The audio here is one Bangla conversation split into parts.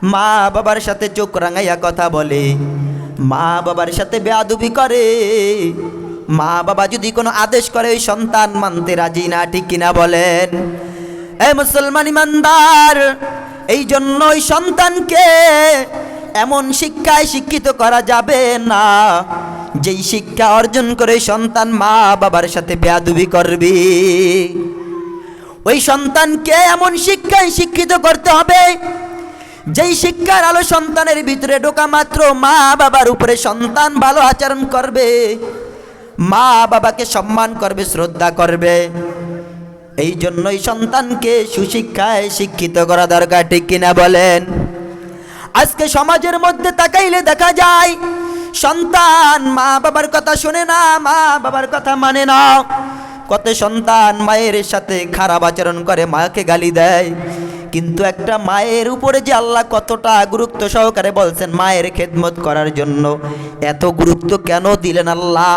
মা বাবার সাথে চোখ রাঙাইয়া কথা বলে, মা বাবার সাথে বেয়াদবি করে, মা বাবা যদি কোনো আদেশ করে ওই সন্তান মানতে রাজি না, ঠিক কিনা বলেন? মুসলমান ইমানদার, এই জন্য ওই সন্তানকে এমন শিক্ষায় শিক্ষিত করা যাবে না যেই শিক্ষা অর্জন করে সন্তান মা বাবার সাথে বেয়াদবি করবে। ওই সন্তানকে এমন শিক্ষায় শিক্ষিত করতে হবে যেই শিক্ষার আলো সন্তানের ভিতরে ঢোকা মাত্র মা বাবার উপরে সন্তান ভালো আচরণ করবে, মা বাবাকে সম্মান করবে, শ্রদ্ধা করবে। এই জন্যই সন্তানকে সুশিক্ষায় শিক্ষিত করা দরকার, ঠিক কিনা বলেন? আজকে সমাজের মধ্যে তাকাইলে দেখা যায় সন্তান মা বাবার কথা শোনে না, মা বাবার কথা মানে না। কত সন্তান মায়ের সাথে খারাপ আচরণ করে, মাকে গালি দেয়। কিন্তু একটা মায়ের উপরে যে আল্লাহ কতটা গুরুত্ব সহকারে বলছেন মায়ের খেদমত করার জন্য, এত গুরুত্ব কেন দিলেন আল্লাহ?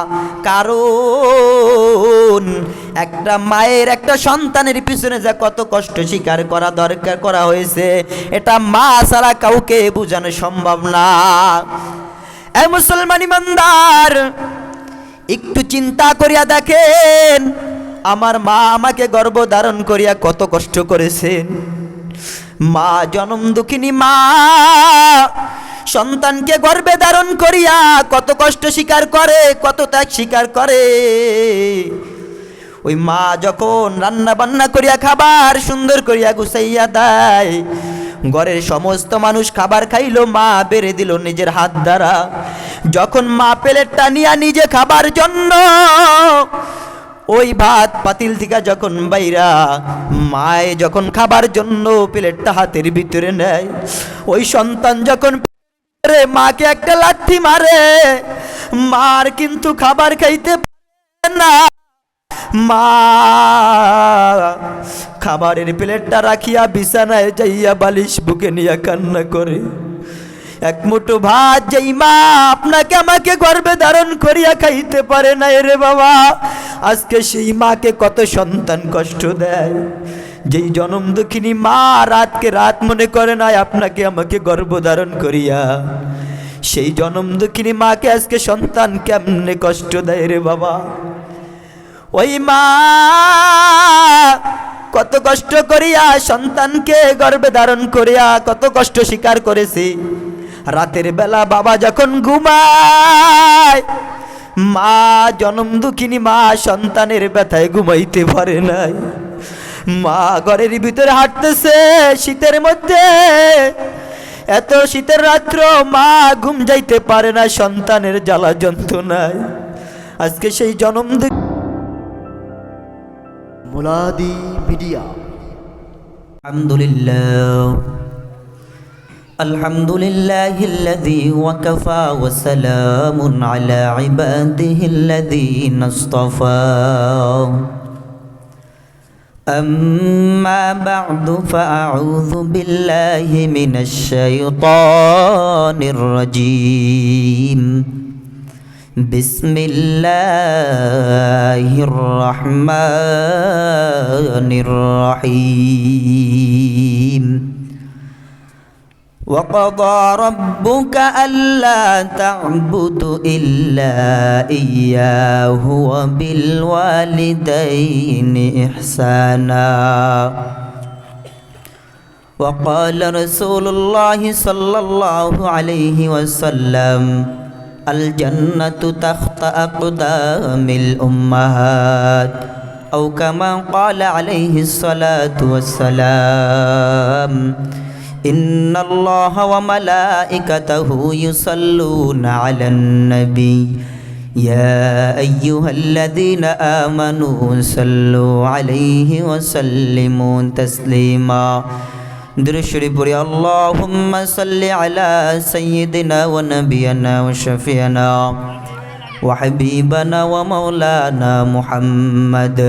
কারণ একটা মায়ের একটা সন্তানের পিছনে যা কত কষ্ট স্বীকার করা দরকার করা হয়েছে, এটা মা ছাড়া কাউকে বোঝানো সম্ভব না। এই মুসলমান ইমানদার, একটু চিন্তা করিয়া দেখেন, আমার মা আমাকে গর্ভ ধারণ করিয়া কত কষ্ট করেছেন। মা জনম দুঃখিনী মা সন্তানকে গর্ভে ধারণ করিয়া কত কষ্ট স্বীকার করে, কত ত্যাগ স্বীকার করে। ওই মা যখন রান্না বান্না করিয়া খাবার সুন্দর করিয়া গুছাইয়া দেয়, ঘরের সমস্ত মানুষ খাবার খাইলো, মা বেড়ে দিল নিজের হাত দ্বারা। যখন মা প্লেটটা নিয়া নিজে খাবার জন্য ওই ভাত পাতিল থেকে যখন বাইরা মায়ে যখন খাবার জন্য প্লেটটা হাতের ভিতরে নেয়, ওই সন্তান যখন মাকে একটা লাথি মারে, মার কিন্তু খাবার খাইতে পারে না। মা খাবারের প্লেটটা রাখিয়া বিছানায় যাইয়া বালিশ বুকে নিয়ে কান্না করে। এক মুঠো ভাত যেই মা আপনাকে আমাকে গর্ভে ধারণ করিয়া খাইতে পারে না রে বাবা, আজকে সেই মাকে কত সন্তান কষ্ট দেয়। যেই জনম দুঃখিনী মা রাতকে রাত মনে করে না আপনাকে আমাকে গর্ভধারণ করিয়া, সেই জনম দুঃখিনী মাকে আজকে সন্তান কেমনে কষ্ট দেয় রে বাবা। ওই মা কত কষ্ট করিয়া সন্তানকে গর্ভে ধারণ করিয়া কত কষ্ট স্বীকার করেছে। রাতের বেলা বাবা যখন ঘুমায়, মা জনম দুঃখিনী মা সন্তানের ব্যথায় ঘুমাইতে পারে নাই। মা ঘরের ভিতরে হাঁটতেছে শীতের মধ্যে, এত শীতের রাত্র মা ঘুম যাইতে পারে না সন্তানের জ্বালা যন্ত্রণায়। আজকে সেই জনম মুলাদি মিডিয়া। আলহামদুলিল্লাহ আলহামদুলিল্লাহিল্লাযী ওয়াকাফা ওয়া সালামুন আলা ইবাদিহিল্লাযীনা ইসতাফা। আম্মা বা'দু ফাআউযু বিল্লাহি মিনাশ শাইতানির রাজীম। বিসমিল্লাহির রহমানির রহিম। وقضى ربك ألا تعبدوا إلا إياه وبالوالدين إحسانا. وقال رسول الله صلى الله عليه وسلم الجنة تحت أقدام الأمهات، أو كما قال عليه الصلاة والسلام إن الله وملائكته يصلون على النبي يا أيها الذين آمنوا صلوا عليه وسلموا تسليما. درود شريف পড়ি اللهم صل على سيدنا ونبينا وشفيعنا وحبيبنا ومولانا محمد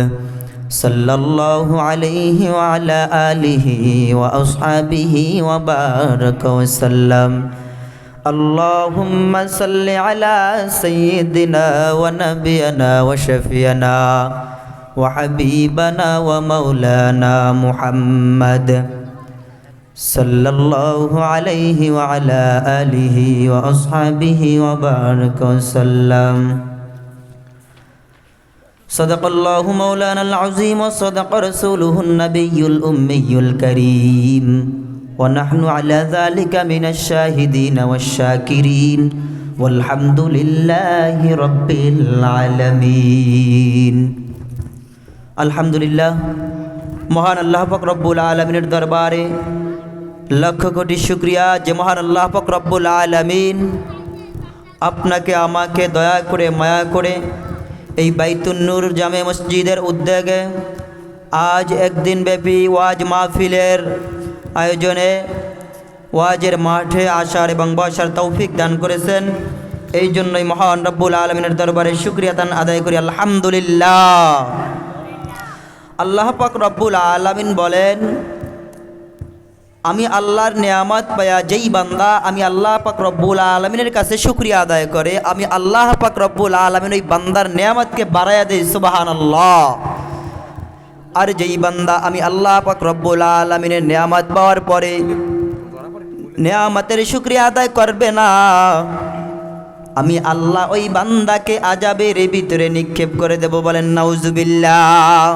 صلى الله عليه وعلى آله وأصحابه وبارك وسلم. اللهم صل على سيدنا ونبينا وشفيعنا وحبيبنا ومولانا محمد সাল্লাল্লাহু আলাইহি ওয়া আলা আলিহি ওয়া আসহাবিহি ওয়া বারাকা ওয়া সাল্লাম। সাদাকাল্লাহু মাওলানাল আযীম ওয়া সাদাকা রাসূলুহুন নাবিয়্যুল উম্মিয়্যুল কারীম ওয়া নাহনু আলা যালিকা মিনাশ শাহিদিন ওয়াশ শাকিরিন ওয়ালহামদুলিল্লাহি রাব্বিল আলামিন। আলহামদুলিল্লাহ, মহান আল্লাহ পাক রব্বুল আলামিনের দরবারে লক্ষ কোটি শুকরিয়া যে মহান আল্লাহ পাক রব্বুল আলামিন আপনাকে আমাকে দয়া করে মায়া করে এই বাইতুন নূর জামে মসজিদের উদ্যোগে আজ একদিন ব্যাপী ওয়াজ মাহফিলের আয়োজনে ওয়াজের মাঠে আসার এবং বসার তৌফিক দান করেছেন। এই জন্যই মহান রব্বুল আলামিনের দরবারে শুকরিয়া দান আদায় করি আলহামদুলিল্লাহ। আল্লাহ পাক রব্বুল আলামিন বলেন, আমি আল্লাহর নেয়ামত পায়া যেই বান্দা আমি আল্লাহ পাক রব্বুল আলামিনের কাছে শুকরিয়া আদায় করে, আমি আল্লাহ পাক রব্বুল আলামিন ওই বান্দার নেয়ামতকে বাড়ায়া দেই সুবহানাল্লাহ। আর যেই বান্দা আমি আল্লাহ পাক রব্বুল আলামিনের নেয়ামত পাওয়ার পরে নেয়ামতের শুকরিয়া আদায় করবে না, আমি আল্লাহ ওই বান্দাকে আযাবের ভিতরে নিক্ষেপ করে দেব। বলেন নাউজুবিল্লাহ।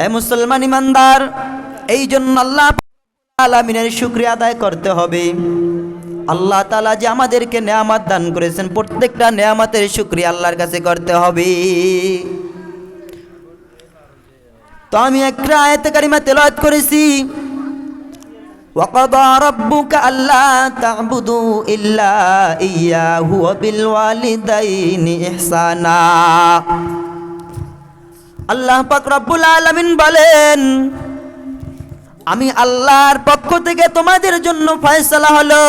এ মুসলমান ইমানদার, এই জন্য আল্লাহ আলামিনের শুকরিয়া আদায় করতে হবে। আল্লাহ তাআলা যে আমাদেরকে নেয়ামত দান করেছেন, প্রত্যেকটা নেয়ামতের শুকরিয়া আল্লাহর কাছে করতে হবে। তো আমি একটা আয়াতে কারিমা তেলাওয়াত করেছি, وَقَضَى رَبُّكَ أَلَّا تَعْبُدُوا إِلَّا إِيَّاهُ وَبِالْوَالِدَيْنِ إِحْسَانًا। আল্লাহ পাক রব্বুল আলামিন বলেন, আমি আল্লাহর পক্ষ থেকে তোমাদের জন্য ফয়সালা হলো,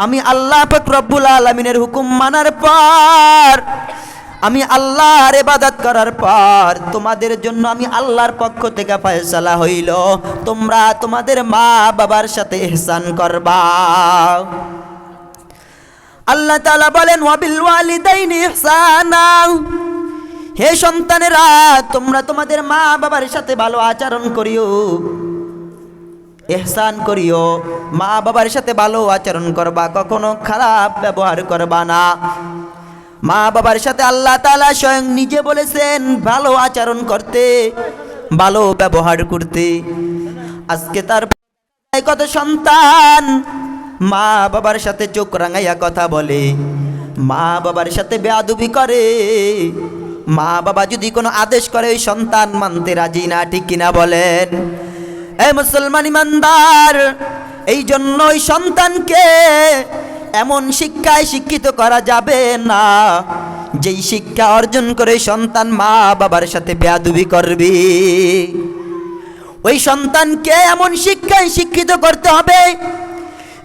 আমি আল্লাহ পাক রব্বুল আলামিনের হুকুম মানার পর, আমি আল্লাহর ইবাদত করার পর তোমাদের জন্য আমি আল্লাহর পক্ষ থেকে ফয়সালা হইল, তোমরা তোমাদের মা বাবার সাথে ইহসান করবা। আল্লাহ তাআলা বলেন, ওয়াবিল ওয়ালিদাইনি ইহসানা, হে সন্তানেরা তোমরা তোমাদের মা বাবার সাথে ভালো আচরণ করিও, ইহসান করিও। মা বাবার সাথে ভালো আচরণ করবা, কখনো খারাপ ব্যবহার করবা না। মা বাবার সাথে আল্লাহ তাআলা স্বয়ং নিজে বলেছেন ভালো আচরণ করতে, ভালো ব্যবহার করতে। আজকে তার কত সন্তান মা বাবার সাথে চোখ রাঙাইয়া কথা বলে, মা বাবার সাথে বেয়াদবি করে। মা বাবা যদি কোনো আদেশ করে ওই সন্তান মানতে রাজি না, ঠিক কিনা বলেন? এই মুসলমান ইমানদার, এই জন্য ওই সন্তানকে এমন শিক্ষায় শিক্ষিত করা যাবে না যেই শিক্ষা অর্জন করে সন্তান মা বাবার সাথে বেয়াদবি করবে। ওই সন্তানকে এমন শিক্ষায় শিক্ষিত করতে হবে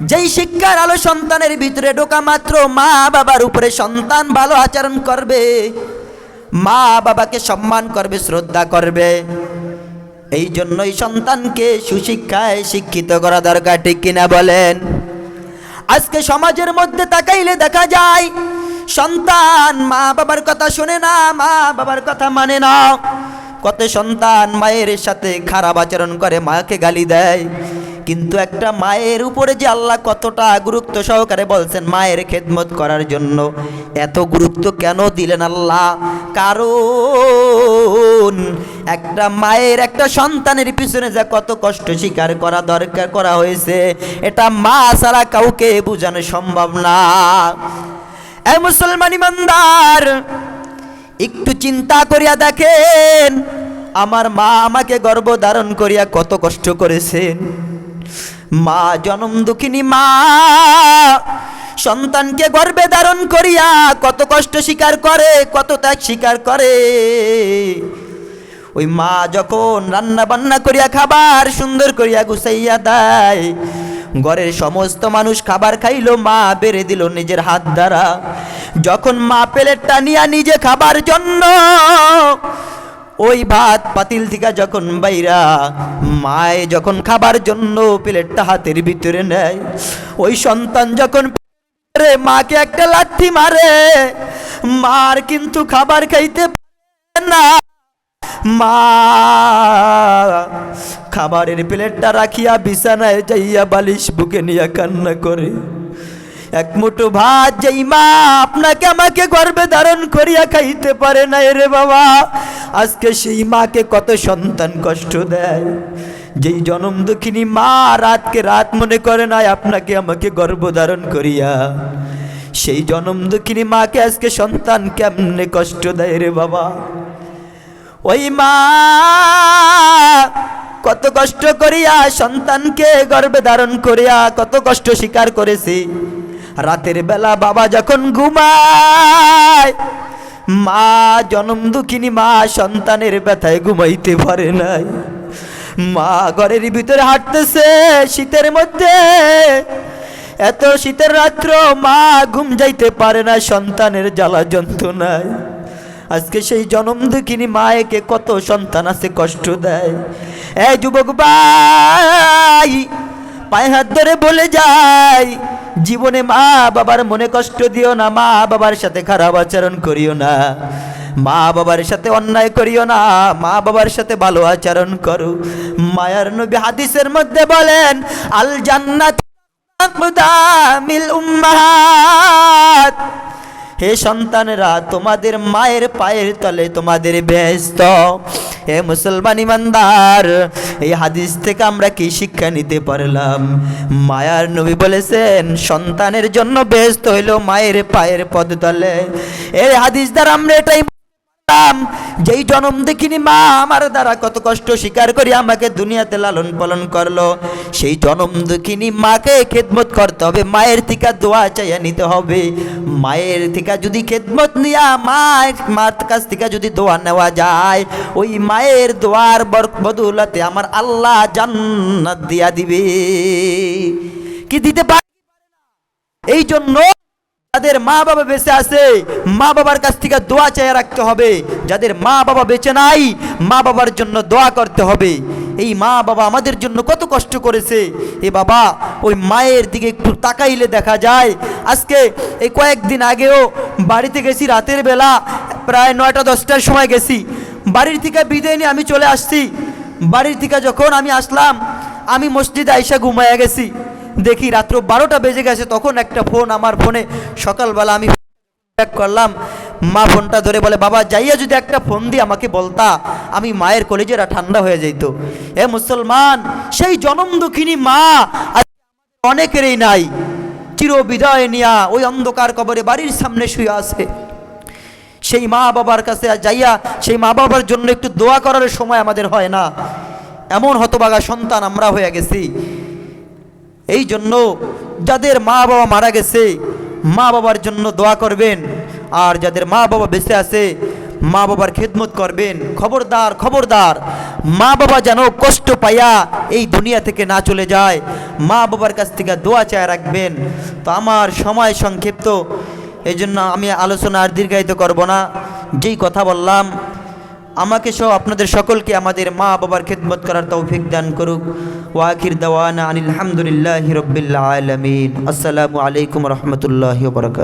যেই শিক্ষার আলো সন্তানের ভিতরে ঢোকা মাত্র মা বাবার উপরে সন্তান ভালো আচরণ করবে, মা বাবাকে সম্মান করবে, শ্রদ্ধা করবে। এই জন্যই সন্তানকে সুশিক্ষায় শিক্ষিত করা দরকার, ঠিক কিনা বলেন? আজকে সমাজের মধ্যে তাকাইলে দেখা যায় সন্তান মা বাবার কথা শুনে না, মা বাবার কথা মানে না। কত সন্তান মায়ের সাথে খারাপ আচরণ করে, মাকে গালি দেয়। কিন্তু একটা মায়ের উপরে যে আল্লাহ কতটা গুরুত্ব সহকারে বলছেন মায়ের খেদমত করার জন্য, এত গুরুত্ব কেন দিলেন আল্লাহ? কারণ একটা মায়ের একটা সন্তানের পিছনে যা কত কষ্ট স্বীকার করা দরকার করা হয়েছে, এটা মা ছাড়া কাউকে বোঝানো সম্ভব না। এ মুসলমান ইমানদার, একটু চিন্তা করিয়া দেখেন, আমার মা আমাকে গর্ভধারণ করিয়া কত কষ্ট করেছেন। মা জনম দুঃখিনী মা সন্তানকে গর্ভে ধারণ করিয়া কত কষ্ট স্বীকার করে, কত ত্যাগ স্বীকার করে। ওই মা যখন রান্না বান্না করিয়া খাবার সুন্দর করিয়া গুছাইয়া দেয়, ঘরের সমস্ত মানুষ খাবার খাইলো, মা বেড়ে দিল নিজের হাত দ্বারা। যখন মা প্লেটটা নিয়া নিজে খাবার জন্য ওই ভাত পাতিল থেকে যখন বাইরা মায়ে যখন খাবার জন্য প্লেটটা হাতের ভিতরে নেয়, ওই সন্তান যখন মাকে একটা লাথি মারে, মার কিন্তু খাবার খাইতে পারে না। মা খাবারের প্লেটটা রাখিয়া বিছানায় যাইয়া বালিশ বুকে নিয়ে কান্না করে। এক মুঠো ভাত যেই মা আপনাকে আমাকে গর্ভে ধারণ করিয়া খাইতে পারে না রে বাবা, আজকে সেই মাকে কত সন্তান কষ্ট দেয়। যেই জনম দুঃখিনী মা রাতকে রাত মনে করে না আপনাকে আমাকে গর্ভধারণ করিয়া, সেই জনম দুঃখিনী মাকে আজকে সন্তান কেমনে কষ্ট দেয় রে বাবা। ওই মা কত কষ্ট করিয়া সন্তানকে গর্ভে ধারণ করিয়া কত কষ্ট স্বীকার করেছে। রাতের বেলা বাবা যখন ঘুমায়, মা জনম দুঃখিনী মা সন্তানের ব্যথায় ঘুমাইতে পারে নাই। মা ঘরের ভিতরে হাঁটতেছে শীতের মধ্যে, এত শীতের রাত্র মা ঘুম যাইতে পারে না সন্তানের জ্বালা যন্ত্রণায়। আজকে সেই জনম দুঃখিনী মায়েকে কত সন্তান আছে কষ্ট দেয়। এই যুবক ভাই, পায়ে হাত ধরে বলে যায়, জীবনে মা বাবার মনে কষ্ট দিও না, মা বাবার সাথে খারাপ আচরণ করিও না, মা বাবার সাথে অন্যায় করিও না, মা বাবার সাথে ভালো আচরণ করো। মায়ার নবী হাদিসের মধ্যে বলেন, আল জান্নাত মিল উম্মাহাত, হে সন্তানেরা তোমাদের মায়ের পায়ের তলে তোমাদের বেহেশত। হে মুসলমান ইমানদার, এই হাদিস থেকে আমরা কি শিক্ষা নিতে পারলাম? মায়ার নবী বলেছেন সন্তানের জন্য বেহেশত হইল মায়ের পায়ের পদতলে। এই হাদিস দ্বারা আমরা এটাই যেই জনম দেখিনি মা আমার দ্বারা কত কষ্ট স্বীকার করি আমাকে দুনিয়াতে লালন পালন করলো, সেই জনম দেখিনি মাকে খেদমত করতে হবে, মায়ের থেকে দোয়া চাইয়া নিতে হবে। মায়ের থেকে যদি খেদমত নিয়া মার কাছ থেকে যদি দোয়া নেওয়া যায়, ওই মায়ের দোয়ার বদৌলতে আমার আল্লাহ জান্নাত দিয়া দিবে। কি দিতে পারে? এই জন্য যাদের মা বাবা বেঁচে আছে মা বাবার কাছ থেকে দোয়া চেয়ে রাখতে হবে, যাদের মা বাবা বেঁচে নাই মা বাবার জন্য দোয়া করতে হবে। এই মা বাবা আমাদের জন্য কত কষ্ট করেছে। এ বাবা, ওই মায়ের দিকে একটু তাকাইলে দেখা যায়। আজকে এই কয়েকদিন আগেও বাড়িতে গেছি, রাতের বেলা প্রায় 9টা-10টার সময় গেছি, বাড়ির থেকে বিদায় নিয়ে আমি চলে আসছি। বাড়ির থেকে যখন আমি আসলাম, আমি মসজিদে আইসা ঘুমাইয়া গেছি, দেখি রাত্র 12টা বেজে গেছে। তখন একটা ফোন আমার ফোনে, সকালবেলা আমি করলাম, মা ফোনটা ধরে বলে, বাবা যাইয়া যদি একটা ফোন দিয়ে আমাকে বলতা, আমি মায়ের কলেজেরা ঠান্ডা হয়ে যাইতো। এ মুসলমান, সেই জনম দুঃখিনী মা অনেকেরই নাই, চির বিদায় নিয়া ওই অন্ধকার কবরে বাড়ির সামনে শুয়ে আছে। সেই মা বাবার কাছে যাইয়া সেই মা বাবার জন্য একটু দোয়া করার সময় আমাদের হয় না। এমন হতভাগা সন্তান আমরা হয়ে গেছি। এই জন্য যাদের মা বাবা মারা গেছে মা বাবার জন্য দোয়া করবেন, আর যাদের মা বাবা বেঁচে আছে মা বাবার খেদমত করবেন। খবরদার খবরদার, মা বাবা যেন কষ্ট পাইয়া এই দুনিয়া থেকে না চলে যায়, মা বাবার কাছ থেকে দোয়া চায় রাখবেন। তো আমার সময় সংক্ষিপ্ত, এই জন্য আমি আলোচনা আর দীর্ঘায়িত করব না। যেই কথা বললাম, আমাকে সহ আপনাদের সকলকে আমাদের মা বাবার খেদমত করার তৌফিক দান করুক। ওয়া আখির দাওয়ানা আনিল হামদুলিল্লাহি রাব্বিল আলামিন। আসসালামু আলাইকুম ওয়া রাহমাতুল্লাহি ওয়া বারাকাতুহু।